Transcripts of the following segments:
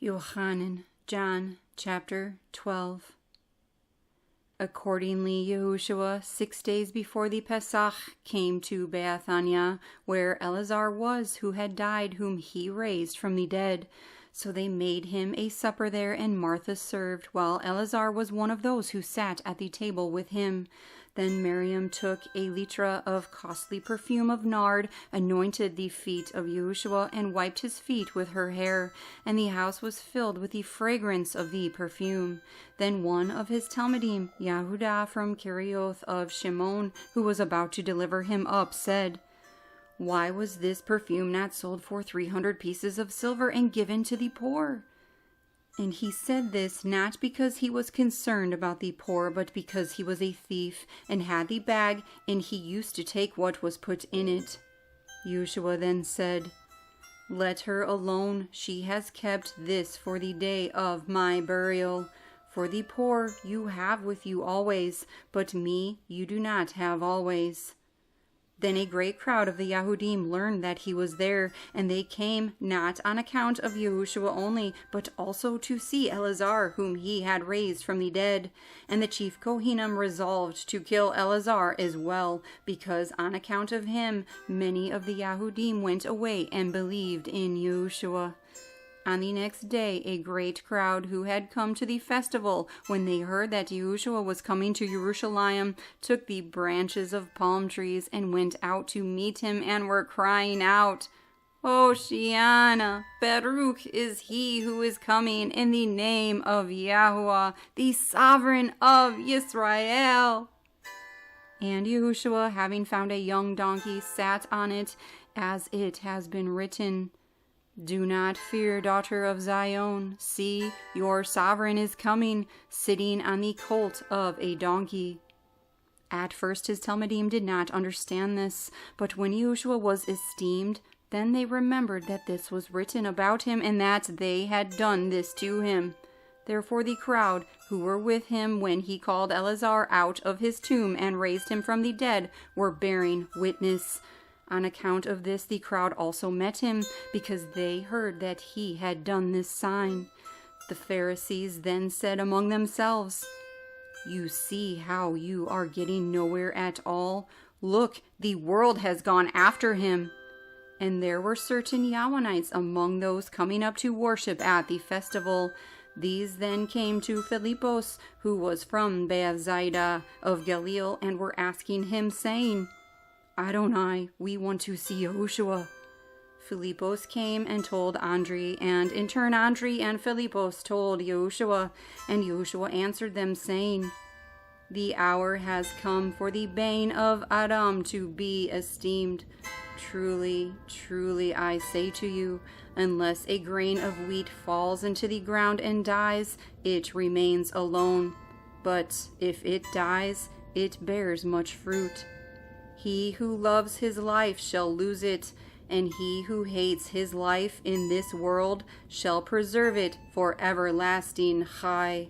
Yohanan, John, chapter 12. Accordingly, Yahushua, 6 days before the Pesach, came to Bethania, where Elazar was, who had died, whom he raised from the dead. So they made him a supper there, and Martha served, while Elazar was one of those who sat at the table with him. Then Miriam took a litra of costly perfume of nard, anointed the feet of Yahusha, and wiped his feet with her hair, and the house was filled with the fragrance of the perfume. Then one of his Talmudim, Yehuda from Kerioth of Shimon, who was about to deliver him up, said, "Why was this perfume not sold for 300 pieces of silver and given to the poor?" And he said this not because he was concerned about the poor, but because he was a thief, and had the bag, and he used to take what was put in it. Yahshua then said, "Let her alone, she has kept this for the day of my burial. For the poor you have with you always, but me you do not have always." Then a great crowd of the Yahudim learned that he was there, and they came not on account of Yahushua only, but also to see Elazar, whom he had raised from the dead. And the chief Kohanim resolved to kill Elazar as well, because on account of him many of the Yahudim went away and believed in Yahushua. On the next day, a great crowd who had come to the festival, when they heard that Yahushua was coming to Jerusalem, took the branches of palm trees and went out to meet him, and were crying out, "Hoshiana, Baruch is he who is coming in the name of Yahuah, the sovereign of Israel." And Yahushua, having found a young donkey, sat on it, as it has been written, "Do not fear, daughter of Zion. See, your sovereign is coming, sitting on the colt of a donkey." At first his Talmudim did not understand this, but when Yahushua was esteemed, then they remembered that this was written about him, and that they had done this to him. Therefore the crowd who were with him when he called Elazar out of his tomb and raised him from the dead were bearing witness. On account of this, the crowd also met him, because they heard that he had done this sign. The Pharisees then said among themselves, "You see how you are getting nowhere at all? Look, the world has gone after him." And there were certain Yahuanites among those coming up to worship at the festival. These then came to Philippos, who was from Bethsaida of Galilee, and were asking him, saying, "Adonai, we want to see Yahushua." Philippos came and told Andri, and in turn Andri and Philippos told Yahushua, and Yahushua answered them, saying, "The hour has come for the bane of Adam to be esteemed. Truly, truly, I say to you, unless a grain of wheat falls into the ground and dies, it remains alone. But if it dies, it bears much fruit. He who loves his life shall lose it, and he who hates his life in this world shall preserve it for everlasting chai.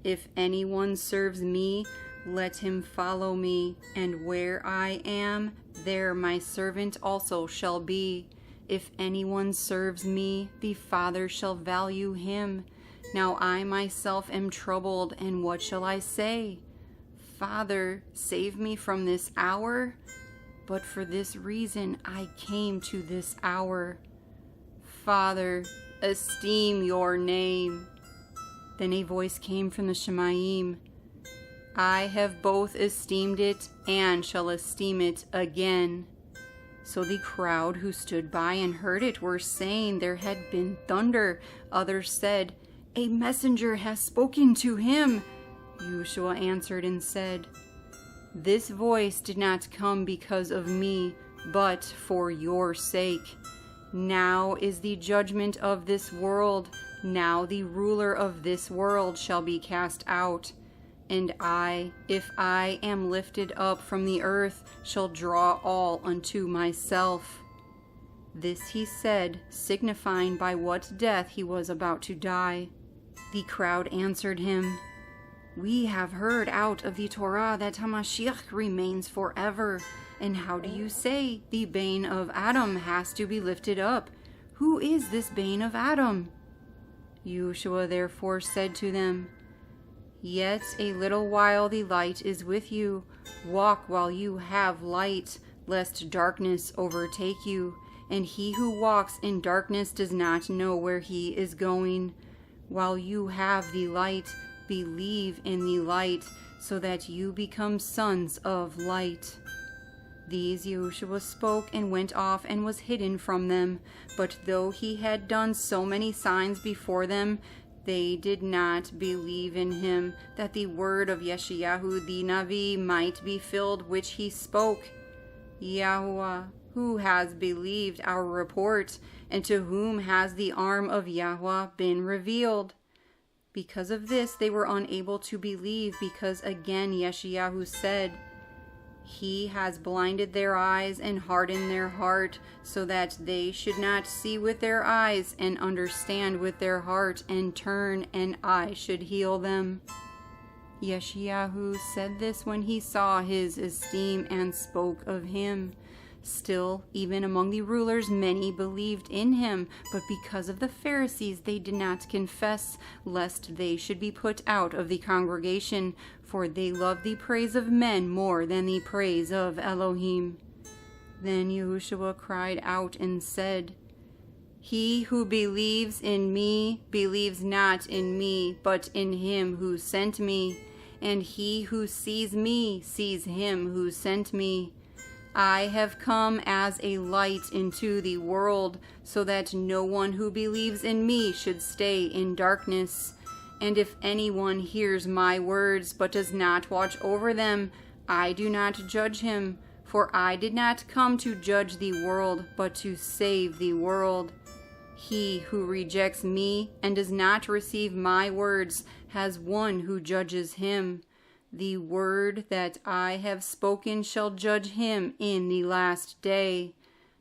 If anyone serves me, let him follow me, and where I am, there my servant also shall be. If anyone serves me, the Father shall value him. Now I myself am troubled, and what shall I say? Father, save me from this hour? But for this reason I came to this hour. Father, esteem your name." Then a voice came from the Shemaim, "I have both esteemed it and shall esteem it again." So the crowd who stood by and heard it were saying there had been thunder. Others said, "A messenger has spoken to him." Yahshua answered and said, "This voice did not come because of me, but for your sake. Now is the judgment of this world. Now the ruler of this world shall be cast out. And I, if I am lifted up from the earth, shall draw all unto myself." This he said, signifying by what death he was about to die. The crowd answered him, "We have heard out of the Torah that Hamashiach remains forever. And how do you say the bane of Adam has to be lifted up? Who is this bane of Adam?" Yahshua therefore said to them, Yet a little while the light is with you. Walk while you have light, lest darkness overtake you. And he who walks in darkness does not know where he is going. While you have the light, believe in the light, so that you become sons of light. These Yahushua spoke and went off and was hidden from them. But though he had done so many signs before them, they did not believe in him, that the word of Yeshayahu the Navi might be filled which he spoke. Yahuah, who has believed our report, and to whom has the arm of Yahuah been revealed? Because of this they were unable to believe, because again Yeshayahu said, He has blinded their eyes and hardened their heart, so that they should not see with their eyes and understand with their heart and turn, and I should heal them. Yeshayahu said this when he saw his esteem and spoke of him. Still, even among the rulers, many believed in him, but because of the Pharisees they did not confess, lest they should be put out of the congregation, for they loved the praise of men more than the praise of Elohim. Then Yahushua cried out and said, He who believes in me believes not in me, but in him who sent me. And he who sees me sees him who sent me. I have come as a light into the world, so that no one who believes in me should stay in darkness. And if anyone hears my words, but does not watch over them, I do not judge him, for I did not come to judge the world, but to save the world. He who rejects me and does not receive my words has one who judges him. The word that I have spoken shall judge him in the last day.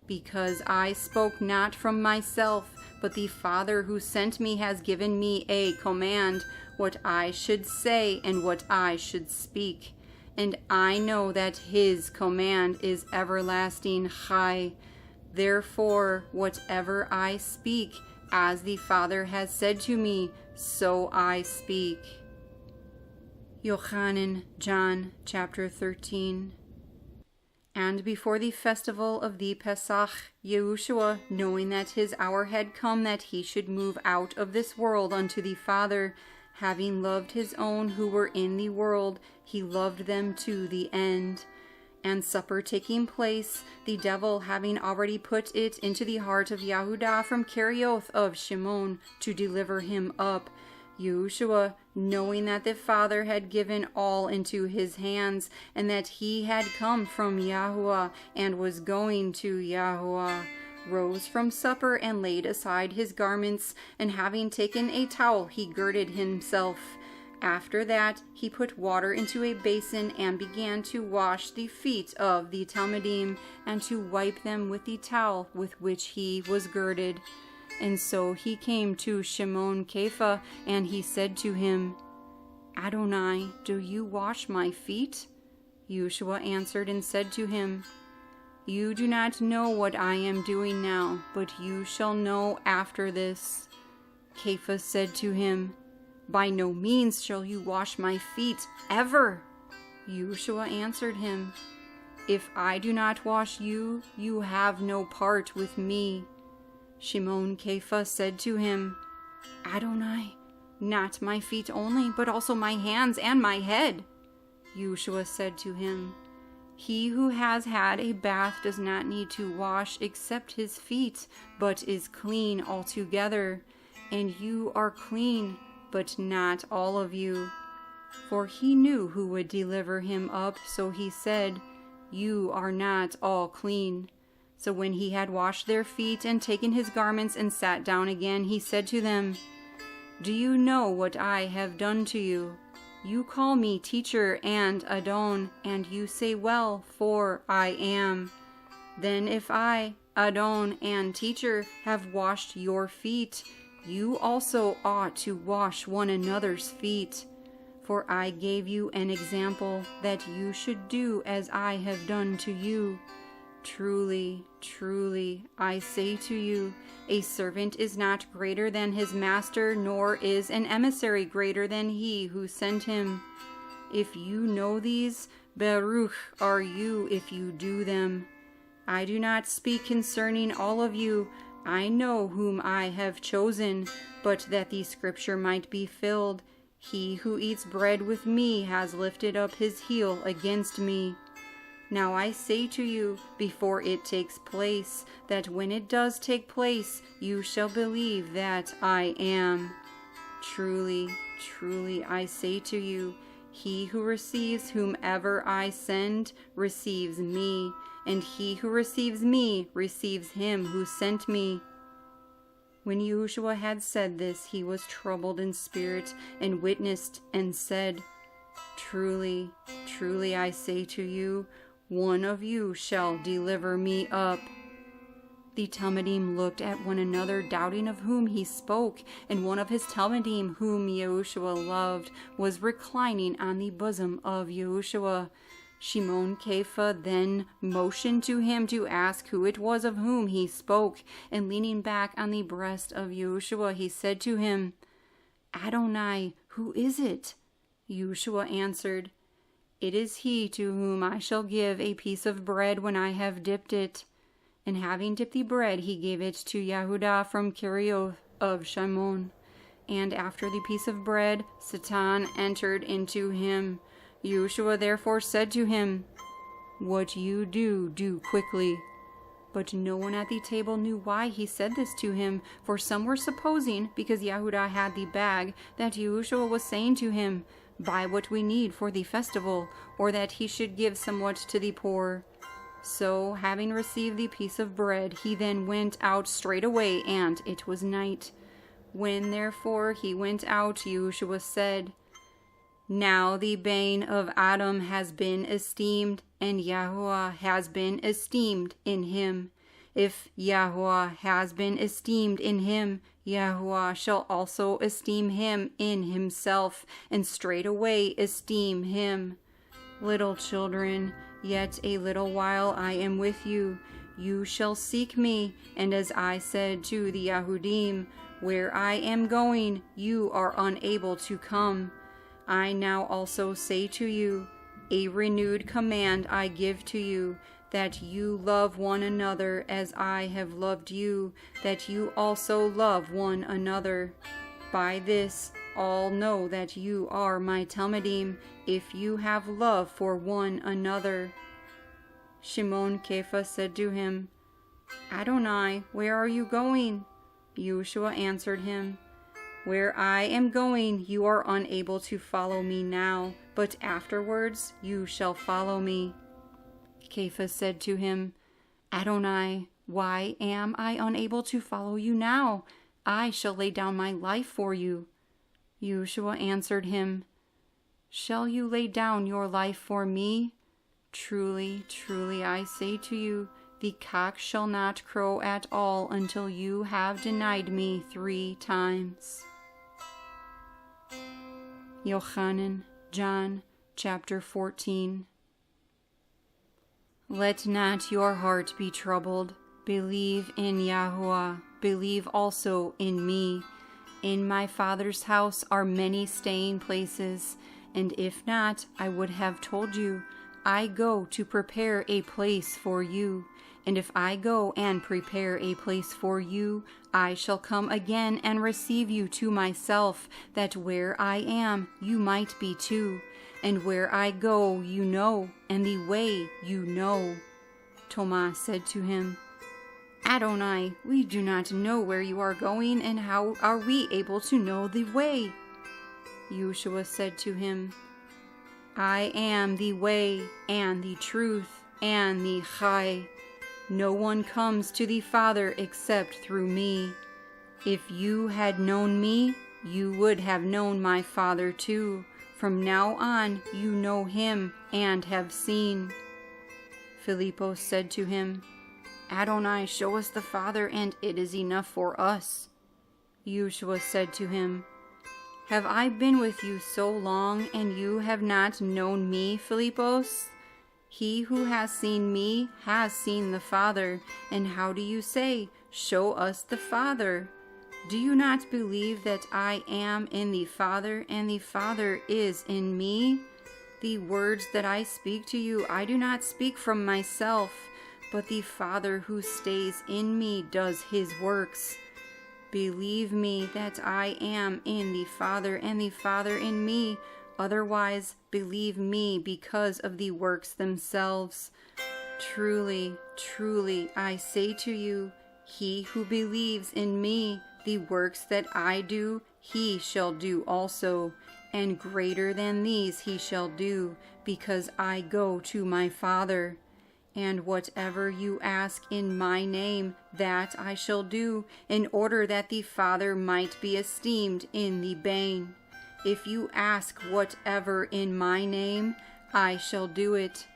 Because I spoke not from myself, but the Father who sent me has given me a command, what I should say and what I should speak. And I know that his command is everlasting Chai. Therefore, whatever I speak, as the Father has said to me, so I speak. Yohanan, John, chapter 13. And before the festival of the Pesach, Yahushua, knowing that his hour had come that he should move out of this world unto the Father, having loved his own who were in the world, he loved them to the end. And supper taking place, the devil having already put it into the heart of Yehudah from Kerioth of Shimon to deliver him up, Yahushua, knowing that the Father had given all into his hands, and that he had come from Yahuah and was going to Yahuah, rose from supper and laid aside his garments, and having taken a towel he girded himself. After that he put water into a basin and began to wash the feet of the Talmidim, and to wipe them with the towel with which he was girded. And so he came to Shimon Kepha, and he said to him, Adonai, do you wash my feet? Yahshua answered and said to him, You do not know what I am doing now, but you shall know after this. Kepha said to him, By no means shall you wash my feet, ever. Yahshua answered him, If I do not wash you, you have no part with me. Shimon Kepha said to him, Adonai, not my feet only, but also my hands and my head. Yahshua said to him, He who has had a bath does not need to wash except his feet, but is clean altogether. And you are clean, but not all of you. For he knew who would deliver him up, so he said, You are not all clean. So when he had washed their feet and taken his garments and sat down again, he said to them, Do you know what I have done to you? You call me teacher and Adon, and you say well, for I am. Then if I, Adon and teacher, have washed your feet, you also ought to wash one another's feet. For I gave you an example, that you should do as I have done to you. Truly, truly, I say to you, a servant is not greater than his master, nor is an emissary greater than he who sent him. If you know these, Baruch are you if you do them. I do not speak concerning all of you. I know whom I have chosen, but that the scripture might be filled. He who eats bread with me has lifted up his heel against me. Now I say to you, before it takes place, that when it does take place, you shall believe that I am. Truly, truly, I say to you, he who receives whomever I send receives me, and he who receives me receives him who sent me. When Yahusha had said this, he was troubled in spirit, and witnessed, and said, Truly, truly, I say to you, one of you shall deliver me up. The Talmudim looked at one another, doubting of whom he spoke, and one of his Talmudim, whom Yahushua loved, was reclining on the bosom of Yahushua. Shimon Kepha then motioned to him to ask who it was of whom he spoke, and leaning back on the breast of Yahushua, he said to him, Adonai, who is it? Yahushua answered, It is he to whom I shall give a piece of bread when I have dipped it. And having dipped the bread, he gave it to Yehudah from Kirioth of Shimon. And after the piece of bread, Satan entered into him. Yahushua therefore said to him, What you do, do quickly. But no one at the table knew why he said this to him, for some were supposing, because Yehudah had the bag, that Yahushua was saying to him, Buy what we need for the festival, or that he should give somewhat to the poor. So, having received the piece of bread, he then went out straightway, and it was night. When therefore he went out, Yahushua said, Now the bane of Adon has been esteemed, and Yahuah has been esteemed in him. If Yahuah has been esteemed in him, Yahuah shall also esteem him in himself, and straightway esteem him. Little children, yet a little while I am with you. You shall seek me, and as I said to the Yahudim, where I am going, you are unable to come. I now also say to you, a renewed command I give to you, that you love one another as I have loved you, that you also love one another. By this all know that you are my Talmudim, if you have love for one another. Shimon Kepha said to him, Adonai, where are you going? Yahushua answered him, Where I am going, you are unable to follow me now, but afterwards you shall follow me. Kepha said to him, Adonai, why am I unable to follow you now? I shall lay down my life for you. Yahushua answered him, Shall you lay down your life for me? Truly, truly, I say to you, the cock shall not crow at all until you have denied me 3 times. Yohanan, John, chapter 14. Let not your heart be troubled. Believe in Yahuah. Believe also in me. In my Father's house are many staying places, and if not, I would have told you. I go to prepare a place for you. And if I go and prepare a place for you, I shall come again and receive you to myself, that where I am, you might be too. And where I go, you know, and the way you know. Thomas said to him, Adonai, we do not know where you are going, and how are we able to know the way? Yahshua said to him, I am the way, and the truth, and the Chai. No one comes to the Father except through me. If you had known me, you would have known my Father too. From now on you know him and have seen. Philippos said to him, Adonai, show us the Father, and it is enough for us. Yahshua said to him, Have I been with you so long, and you have not known me, Philippos? He who has seen me has seen the Father. And how do you say, 'Show us the Father'? Do you not believe that I am in the Father, and the Father is in me? The words that I speak to you, I do not speak from myself, but the Father who stays in me does his works. Believe me that I am in the Father, and the Father in me. Otherwise, believe me because of the works themselves. Truly, truly, I say to you, he who believes in me, the works that I do, he shall do also, and greater than these he shall do, because I go to my Father. And whatever you ask in my name, that I shall do, in order that the Father might be esteemed in the bane. If you ask whatever in my name, I shall do it.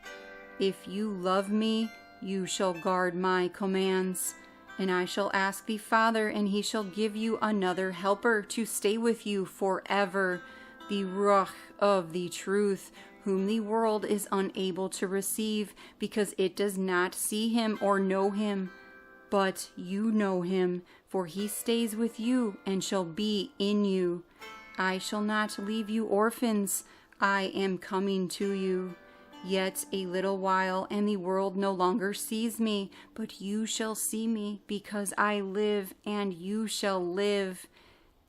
If you love me, you shall guard my commands. And I shall ask the Father, and he shall give you another helper to stay with you forever, the Ruah of the truth, whom the world is unable to receive, because it does not see him or know him. But you know him, for he stays with you and shall be in you. I shall not leave you orphans. I am coming to you. Yet a little while, and the world no longer sees me, but you shall see me, because I live, and you shall live.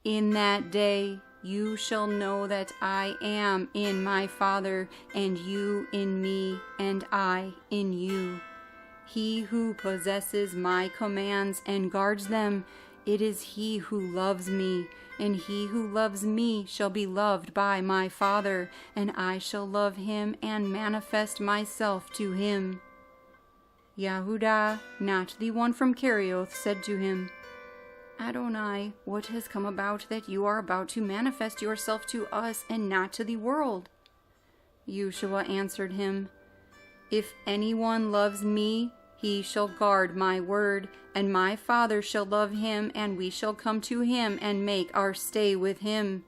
In that day you shall know that I am in my Father, and you in me, and I in you. He who possesses my commands and guards them, it is he who loves me, and he who loves me shall be loved by my Father, and I shall love him and manifest myself to him. Yehuda, not the one from Kerioth, said to him, Adonai, what has come about that you are about to manifest yourself to us and not to the world? Yahshua answered him, If anyone loves me, he shall guard my word, and my Father shall love him, and we shall come to him and make our stay with him.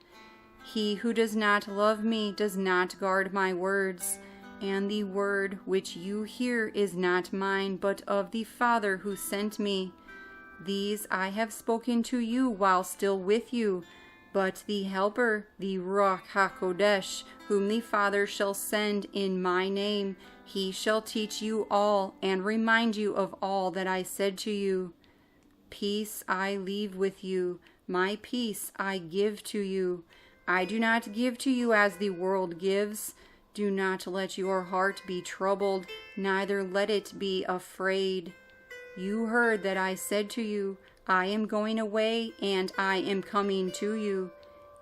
He who does not love me does not guard my words, and the word which you hear is not mine, but of the Father who sent me. These I have spoken to you while still with you, but the Helper, the Ruach HaKodesh, whom the Father shall send in my name, he shall teach you all and remind you of all that I said to you. Peace I leave with you, my peace I give to you. I do not give to you as the world gives. Do not let your heart be troubled, neither let it be afraid. You heard that I said to you, I am going away, and I am coming to you.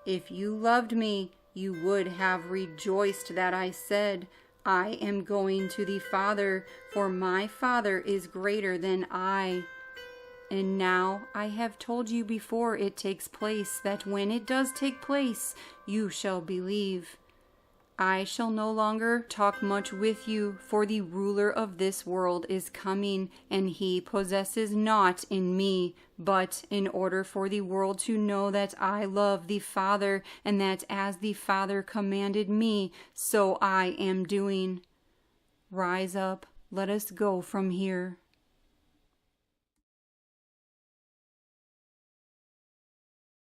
If you loved me, you would have rejoiced that I said, I am going to the Father, for my Father is greater than I. And now I have told you before it takes place, that when it does take place, you shall believe. I shall no longer talk much with you, for the ruler of this world is coming, and he possesses naught in me, but in order for the world to know that I love the Father, and that as the Father commanded me, so I am doing. Rise up, let us go from here.